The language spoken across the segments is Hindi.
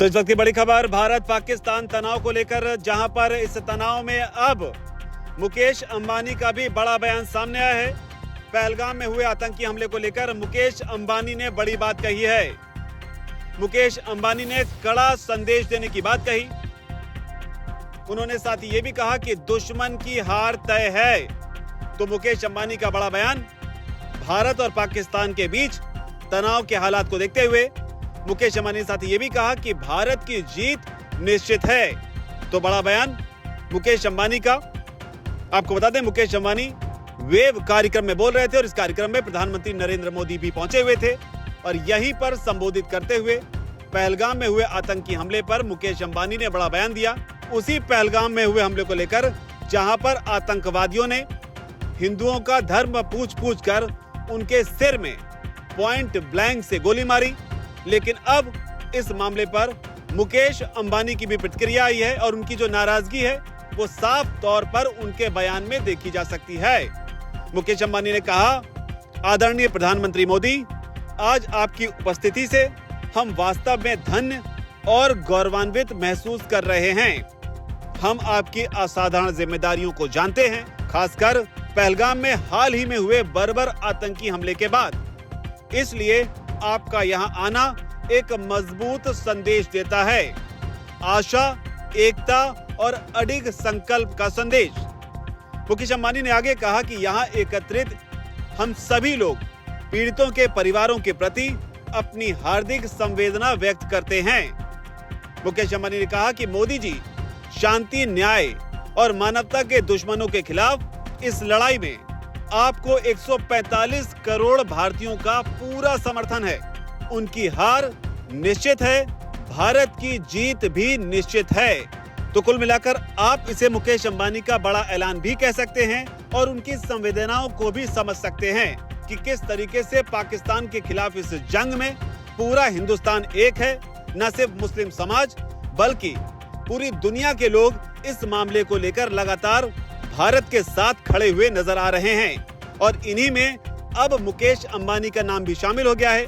तो इस वक्त की बड़ी खबर भारत पाकिस्तान तनाव को लेकर, जहां पर इस तनाव में अब मुकेश अंबानी का भी बड़ा बयान सामने आया है। पहलगाम में हुए आतंकी हमले को लेकर मुकेश अंबानी ने बड़ी बात कही है। मुकेश अंबानी ने कड़ा संदेश देने की बात कही। उन्होंने साथ ही ये भी कहा कि दुश्मन की हार तय है। तो मुकेश अंबानी का बड़ा बयान, भारत और पाकिस्तान के बीच तनाव के हालात को देखते हुए मुकेश अंबानी ने साथ ही ये भी कहा कि भारत की जीत निश्चित है। तो बड़ा बयान मुकेश अंबानी का। आपको बता दें, मुकेश अंबानी वेव कार्यक्रम में बोल रहे थे और इस कार्यक्रम में प्रधानमंत्री नरेंद्र मोदी भी पहुंचे हुए थे और यहीं पर संबोधित करते हुए पहलगाम में हुए आतंकी हमले पर मुकेश अंबानी ने बड़ा बयान दिया। उसी पहलगाम में हुए हमले को लेकर, जहां पर आतंकवादियों ने हिंदुओं का धर्म पूछ कर उनके सिर में पॉइंट ब्लैंक से गोली मारी। लेकिन अब इस मामले पर मुकेश अंबानी की भी प्रतिक्रिया आई है और उनकी जो नाराजगी है वो साफ तौर पर उनके बयान में देखी जा सकती है। मुकेश अंबानी ने कहा, आदरणीय प्रधानमंत्री मोदी, आज आपकी उपस्थिति से हम वास्तव में धन्य और गौरवान्वित महसूस कर रहे हैं। हम आपकी असाधारण जिम्मेदारियों को जानते हैं, खासकर पहलगाम में हाल ही में हुए बर्बर आतंकी हमले के बाद। इसलिए आपका यहां आना एक मजबूत संदेश देता है, आशा, एकता और अडिग संकल्प का संदेश। मुकेश अंबानी ने आगे कहा कि यहां एकत्रित हम सभी लोग पीड़ितों के परिवारों के प्रति अपनी हार्दिक संवेदना व्यक्त करते हैं। मुकेश अंबानी ने कहा कि मोदी जी, शांति, न्याय और मानवता के दुश्मनों के खिलाफ इस लड़ाई में आपको 145 करोड़ भारतीयों का पूरा समर्थन है। उनकी हार निश्चित है, भारत की जीत भी निश्चित है। तो कुल मिलाकर आप इसे मुकेश अंबानी का बड़ा ऐलान भी कह सकते हैं और उनकी संवेदनाओं को भी समझ सकते हैं कि किस तरीके से पाकिस्तान के खिलाफ इस जंग में पूरा हिंदुस्तान एक है। न सिर्फ मुस्लिम समाज बल्कि पूरी दुनिया के लोग इस मामले को लेकर लगातार भारत के साथ खड़े हुए नजर आ रहे हैं और इन्हीं में अब मुकेश अंबानी का नाम भी शामिल हो गया है।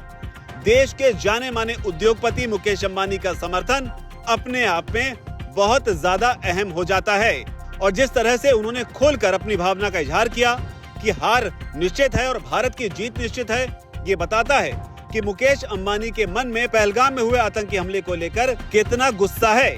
देश के जाने माने उद्योगपति मुकेश अंबानी का समर्थन अपने आप में बहुत ज्यादा अहम हो जाता है और जिस तरह से उन्होंने खोलकर अपनी भावना का इजहार किया कि हार निश्चित है और भारत की जीत निश्चित है, ये बताता है कि मुकेश अंबानी के मन में पहलगाम में हुए आतंकी हमले को लेकर कितना गुस्सा है।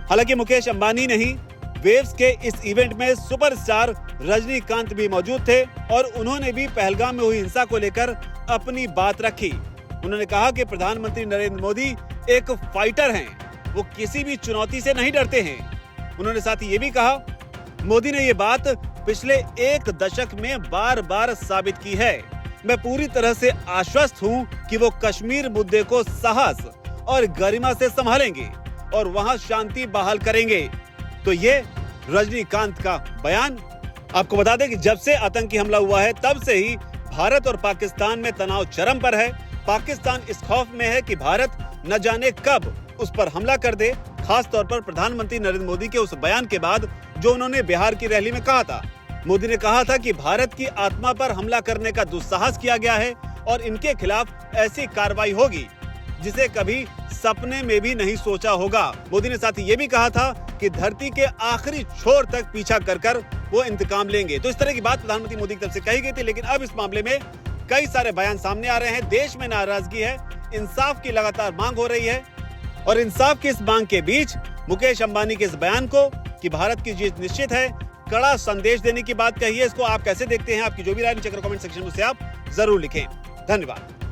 हालांकि मुकेश अंबानी नहीं, वेव्स के इस इवेंट में सुपरस्टार रजनीकांत भी मौजूद थे और उन्होंने भी पहलगाम में हुई हिंसा को लेकर अपनी बात रखी। उन्होंने कहा कि प्रधानमंत्री नरेंद्र मोदी एक फाइटर हैं, वो किसी भी चुनौती से नहीं डरते हैं। उन्होंने साथ ही ये भी कहा, मोदी ने ये बात पिछले एक दशक में बार बार साबित की है। मैं पूरी तरह से आश्वस्त हूँ कि वो कश्मीर मुद्दे को साहस और गरिमा से संभालेंगे और वहाँ शांति बहाल करेंगे। तो ये रजनीकांत का बयान। आपको बता दें कि जब से आतंकी हमला हुआ है तब से ही भारत और पाकिस्तान में तनाव चरम पर है। पाकिस्तान इस खौफ में है कि भारत न जाने कब उस पर हमला कर दे, खास तौर पर प्रधानमंत्री नरेंद्र मोदी के उस बयान के बाद जो उन्होंने बिहार की रैली में कहा था। मोदी ने कहा था कि भारत की आत्मा पर हमला करने का दुस्साहस किया गया है और इनके खिलाफ ऐसी कार्रवाई होगी जिसे कभी सपने में भी नहीं सोचा होगा। मोदी ने साथ ही ये भी कहा था कि धरती के आखिरी छोर तक पीछा कर वो इंतकाम लेंगे। तो इस तरह की बात प्रधानमंत्री मोदी की तरफ से कही गई थी, लेकिन अब इस मामले में कई सारे बयान सामने आ रहे हैं। देश में नाराजगी है, इंसाफ की लगातार मांग हो रही है और इंसाफ की इस मांग के बीच मुकेश अंबानी के इस बयान को कि भारत की जीत निश्चित है, कड़ा संदेश देने की बात कही है। इसको आप कैसे देखते हैं? आपकी जो भी राय नीचे कमेंट सेक्शन में से आप जरूर लिखें। धन्यवाद।